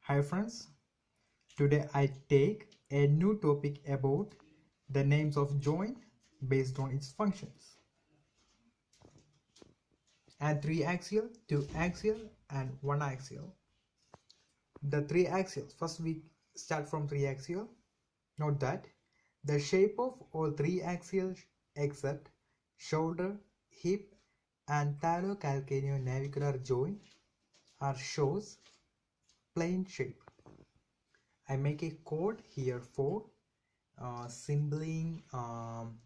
Hi friends, today I take a new topic about the names of joint based on its functions. And 3-axial, 2-axial and 1-axial. The 3 axials, first we start from 3-axial. Note that the shape of all 3 axials except shoulder, hip and thalocalcaneonavicular joint are shows plane shape. I make a code here for sibling.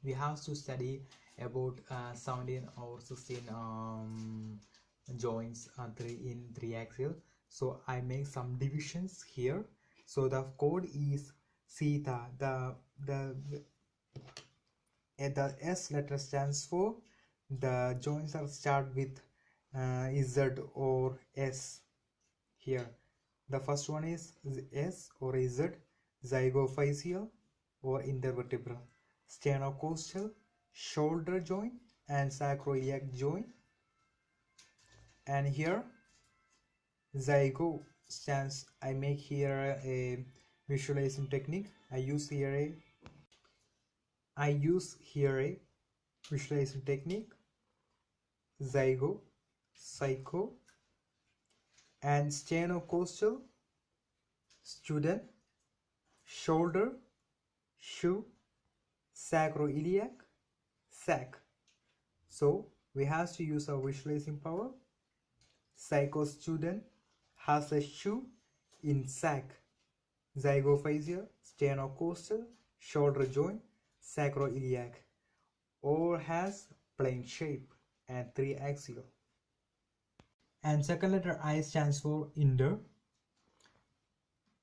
We have to study about 17 or 16 joints in 3-axial. So I make some divisions here. So the code is theta. The S letter stands for the joints are start with Z or S here. The first one is S or Z, zygophyseal or intervertebral, sternocostal, shoulder joint and sacroiliac joint. And here zygo stands, I make here a visualization technique. I use here a visualization technique, zygo, psycho and sternocostal, student, shoulder, shoe, sacroiliac, sac. So we have to use our visualizing power. Psycho student has a shoe in sac. Zygophyseal, sternocostal, shoulder joint, sacroiliac. All has plane shape and 3-axial. And second letter I stands for inter.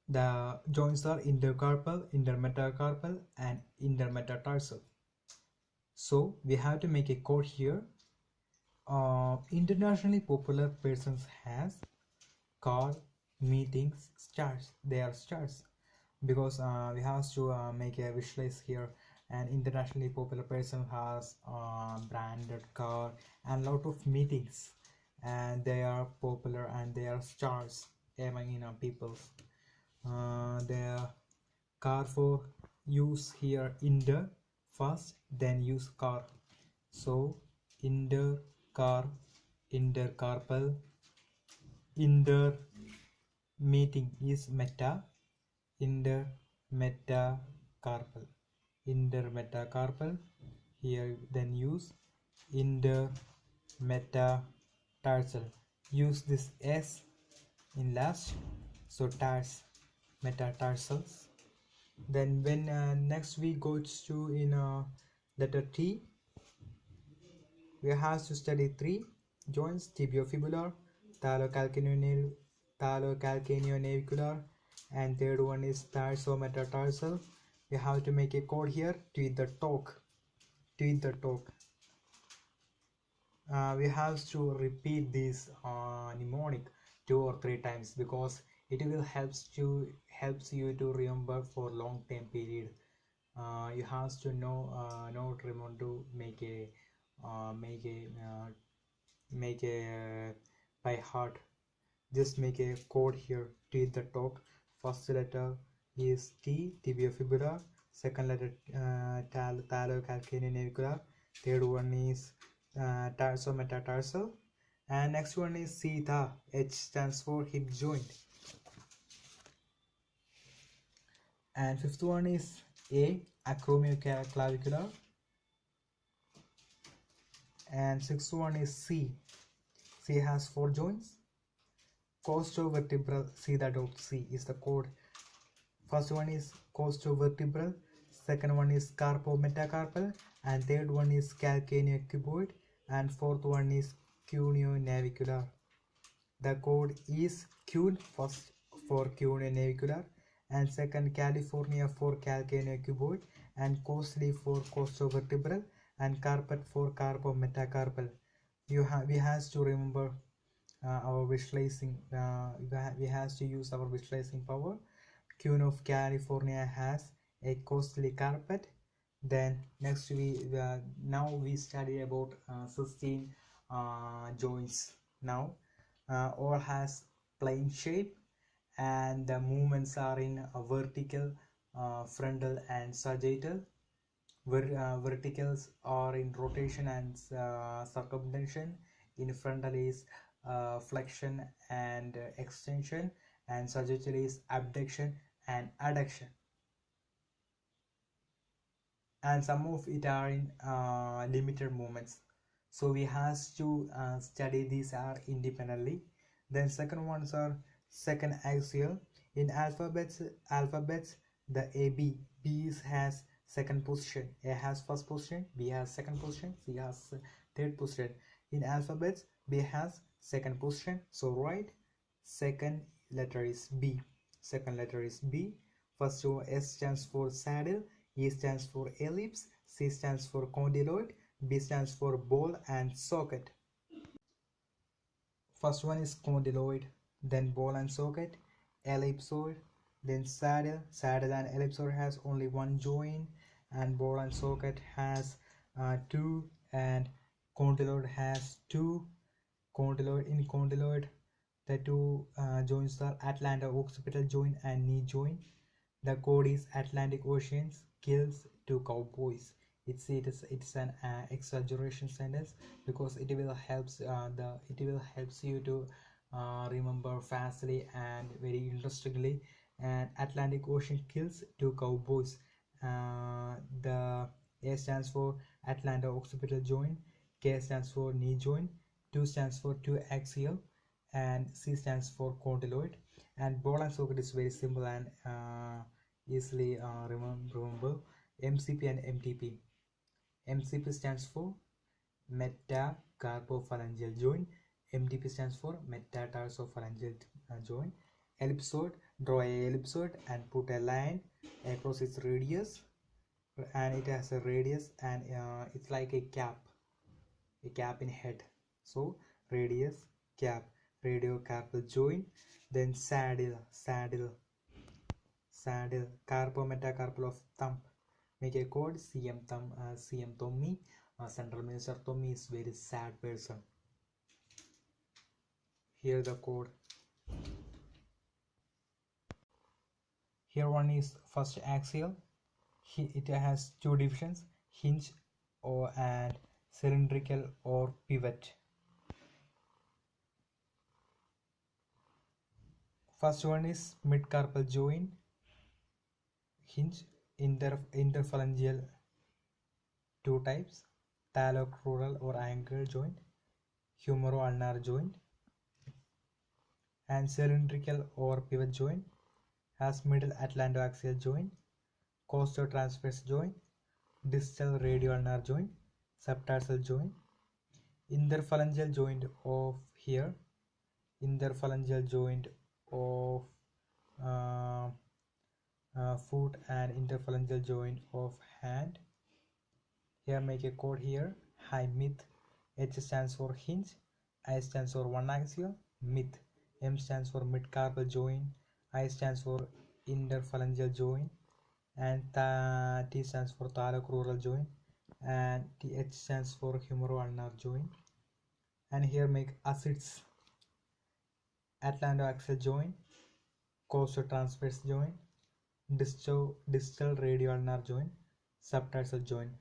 The joints are intercarpal, intermetacarpal and intermetatarsal. So we have to make a code here. Internationally popular persons has call meetings stars. They are stars because we have to make a visualize here. An internationally popular person has branded car and lot of meetings, and they are popular and they are stars among people. Their car for use here inter first, then use car. So inter car, intercarpal, inter meeting is meta, intermetacarpal, intermetacarpal. Here then use intermetatarsal. Use this S in last, so tars, metatarsals. Then when next we go to in letter T, we have to study 3 joints: tibiofibular, thalocalcaneonavicular, and third one is tarsometatarsal. We have to make a code here. Tweet the talk. We have to repeat this mnemonic 2 or 3 times because it will helps you to remember for long time period. You have to know not remember to make a by heart. Just make a code here. Tweet the talk. First letter is T, tibiofibular. Second letter thalocalcaneonavicular. Third one is tarsometatarsal, and next one is theta. H stands for hip joint, and fifth one is A, acromioclavicular, and sixth one is C. C has 4 joints. Costovertebral, theta.C is the code. First one is costovertebral, second one is carpometacarpal, and third one is calcaneocuboid, and fourth one is cuneonavicular. The code is cune first for cuneonavicular, and second California for calcaneocuboid, and costly for costovertebral, and carpet for carpometacarpal. We has to remember our visualizing. We has to use our visualizing power. Cune of California has a costly carpet. Then next now we study about 16 joints. Now all has plane shape and the movements are in vertical, frontal and sagittal. Verticals are in rotation and circumtension. In frontal is flexion and extension, and sagittal is abduction and adduction. And some of it are in limited movements, so we have to study these are independently. Then second ones are second axial. In alphabets the B has second position, A has first position, B has second position, C has third position. In alphabets B has second position, so right, second letter is B. Second letter is B. First one, S stands for saddle, E stands for ellipse, C stands for condyloid, B stands for ball and socket. First one is condyloid, then ball and socket, ellipsoid, then saddle. Saddle and ellipsoid has only one joint, and ball and socket has two, and condyloid has two. Condyloid, the two joints are atlanto-occipital joint and knee joint. The code is Atlantic Ocean's kills two cowboys. It's an exaggeration sentence because it will helps you to remember fastly and very interestingly. And Atlantic Ocean kills two cowboys. The A stands for atlanto-occipital joint, K stands for knee joint, 2 stands for two axial, and C stands for condyloid. And ball and socket is very simple and easily remember. MCP and MTP. MCP stands for metacarpophalangeal joint. MTP stands for metatarsophalangeal joint. Ellipsoid, draw a ellipsoid and put a line across its radius, and it has a radius, and it's like a cap in head. So radius, cap, radiocarpal joint. Then saddle, carpometacarpal of thumb. Make a code CM thumb, CM Tommy. Central Minister Tommy is very sad person. Here the code. Here one is first axial. It has two divisions, hinge and cylindrical or pivot. First one is midcarpal joint, hinge, interphalangeal, two types, talocrural or angular joint, humero-ulnar joint, and cylindrical or pivot joint has middle atlantoaxial joint, costotransverse joint, distal radioulnar joint, subtarsal joint, interphalangeal joint of here, interphalangeal joint of foot, and interphalangeal joint of hand. Here make a code here, high myth. H stands for hinge, I stands for one axial, myth. M stands for midcarpal joint, I stands for interphalangeal joint, and T stands for talocrural joint, and TH stands for humero-ulnar joint. And here make acids, atlantoaxial joint, costotransverse joint, distal radioulnar joint, subtarsal joint.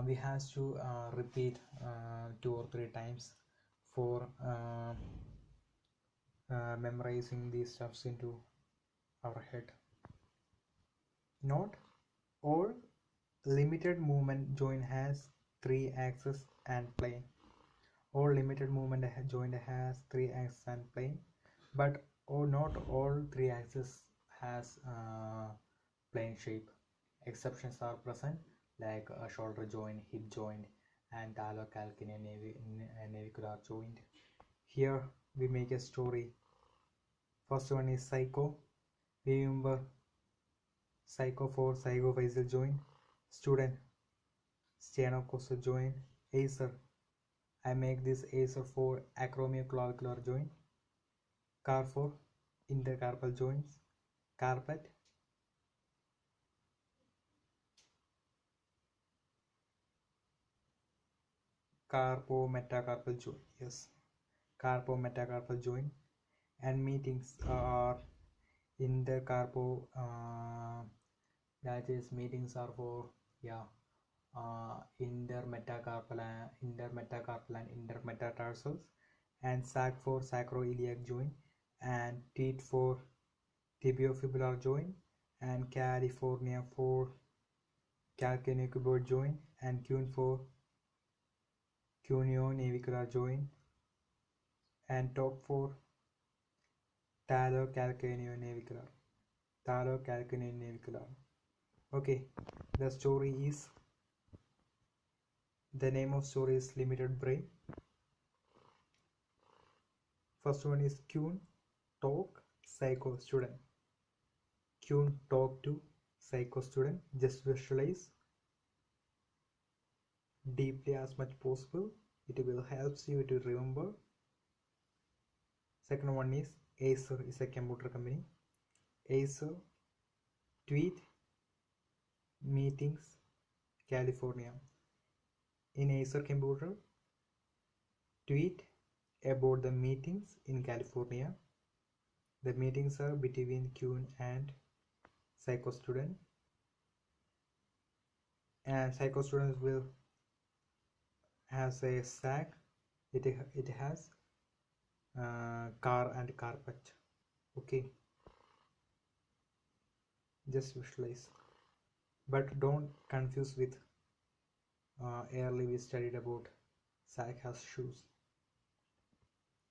We have to repeat 2 or 3 times for memorizing these stuffs into our head. Note: all limited movement joint has 3 axes and plane. All limited movement joint has 3 axes and plane, but not all 3 axes has plane shape. Exceptions are present, like a shoulder joint, hip joint, and talocalcaneal navicular joint. Here we make a story. First one is psycho. Remember psycho for psychophyseal joint. Student, sternocostal joint. Acer, I make this acer for acromioclavicular joint. Car for intercarpal joints. Carpet, carpometacarpal joint. Yes, carpometacarpal joint. And meetings are intercarpo, that is meetings are for intermetacarpal and intermetatarsals, and sac for sacroiliac joint, and teat for tibiofibular joint, and California for calcaneocuboid joint, and cune for cuneo-navicular joint, and top for talocalcaneonavicular. Okay, the name of story is limited brain. First one is Kuhn talk psycho student. Kuhn talk to psycho student. Just visualize deeply as much possible. It will helps you to remember. Second one is Acer is a computer company. Acer tweet meetings California. In Acer computer tweet about the meetings in California. The meetings are between Kuhn and psycho student, and psycho student will has a sac. It has car and carpet. Okay, just visualize, but don't confuse with early we studied about sac has shoes.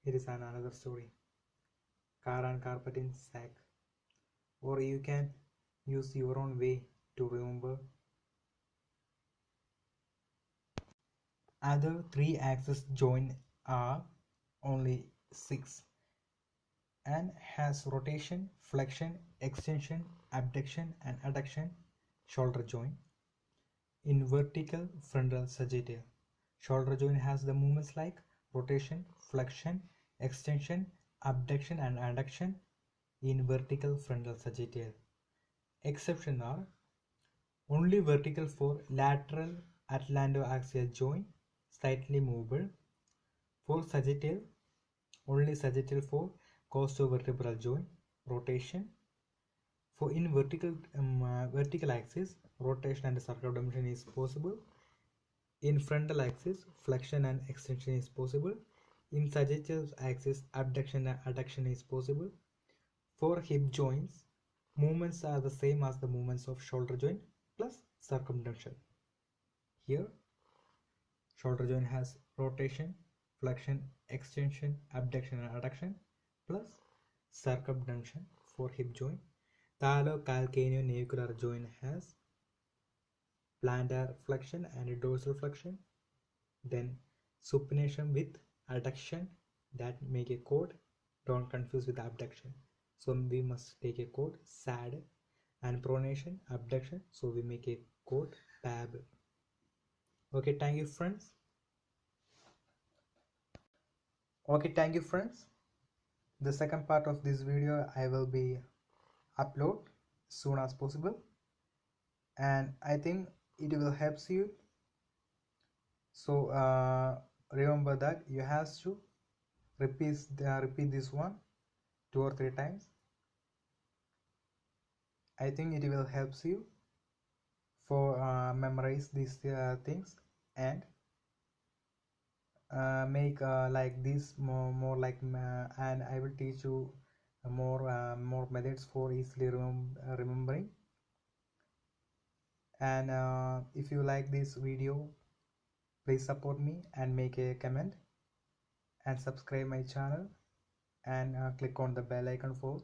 It is another story. Car and carpet in sac, or you can use your own way to remember. Other 3-axis joint are only 6 and has rotation, flexion, extension, abduction and adduction shoulder joint. In vertical frontal sagittal, shoulder joint has the movements like rotation, flexion, extension, abduction and adduction in vertical frontal sagittal. Exceptions are only vertical for lateral atlantoaxial joint, slightly movable. For sagittal, only sagittal for costovertebral joint, rotation. For in vertical axis, rotation and circumvention is possible. In frontal axis, flexion and extension is possible. In sagittal axis, abduction and adduction is possible. For hip joints, movements are the same as the movements of shoulder joint plus circumvention. Here, shoulder joint has rotation, flexion, extension, abduction and adduction plus circumvention. For hip joint, talocalcaneonavicular joint has plantar flexion and dorsal flexion, then supination with adduction that make a chord. Don't confuse with abduction, so we must take a chord SAD, and pronation, abduction, so we make a chord PAB. Okay, thank you friends. The second part of this video I will be upload soon as possible, and I think it will help you. So remember that you have to repeat this one 2 or 3 times. I think it will help you for memorize these things and make like this more like and I will teach you more methods for easily remembering. And if you like this video, please support me and make a comment and subscribe my channel and click on the bell icon for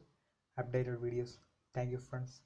updated videos. Thank you friends.